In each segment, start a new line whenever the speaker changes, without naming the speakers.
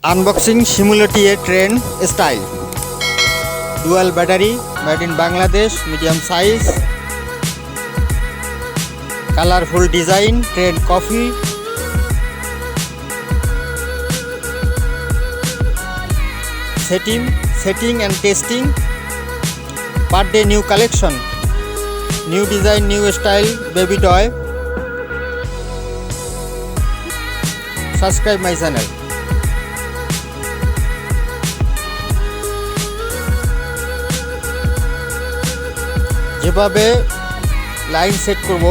Unboxing Simulati train style. Dual battery made in Bangladesh, medium size. Colorful design, train coffee. Setting and testing. Per day new collection. New design, new style, baby toy. Subscribe my channel. যেভাবে line set করব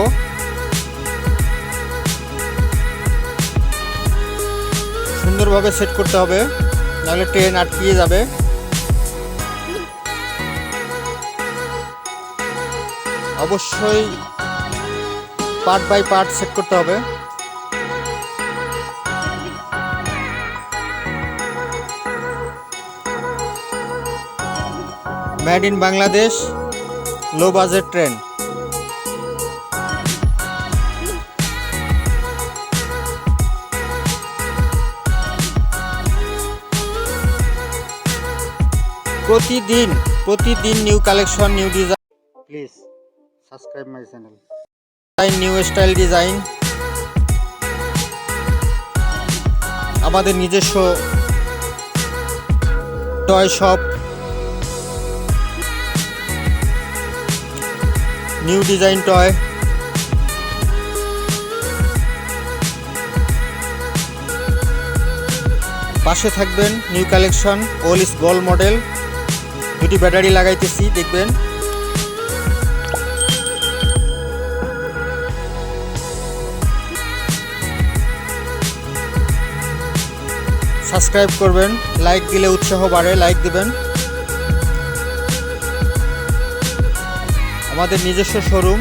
সুন্দরভাবে set করতে হবে, নাহলে train আটকিয়ে যাবে। অবশ্যই part by part set করতে হবে। Made in Bangladesh, low budget train. প্রতিদিন new collection, new design. Please subscribe my channel. New style design, আমাদের নিজস্ব toy shop. New design toy, পাশে থাকবেন। New collection, all is gold model. দুটি battery লাগাইতেছি, দেখবেন। সাবস্ক্রাইব করবেন, লাইক দিলে উৎসাহ বাড়ে, লাইক দিবেন। আমাদের নিজস্ব showroom.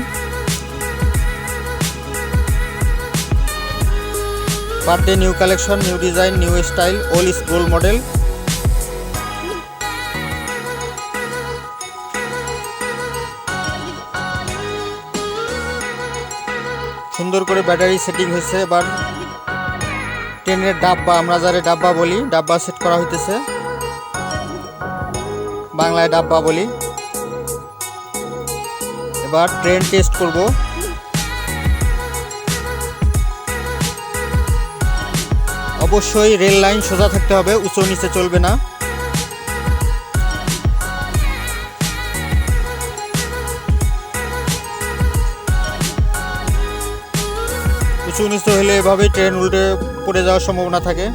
Per day new collection, new design, new style, all is gold model. সুন্দর করে ব্যাটারি সেটিং হয়েছে। এবার ট্রেনের ডাব্বা, আমরা যারে ডাব্বা বলি, ডাব্বা সেট করা হইতেছে। বাংলায় ডাব্বা বলি। এবার ট্রেন টেস্ট করব। অবশ্যই রেল লাইন সোজা থাকতে হবে, উঁচু নিচে চলবে না। উঁচু নিচে হলে এভাবেই ট্রেন উল্টে পড়ে যাওয়ার সম্ভাবনা থাকে।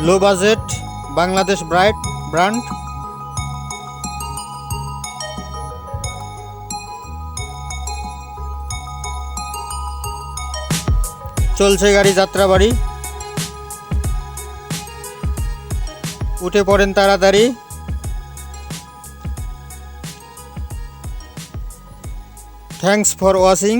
Low budget Bangladesh brand. চলছে গাড়ি, যাত্রাবাড়ি। উঠে পড়েন তাড়াতাড়ি। Thanks for watching.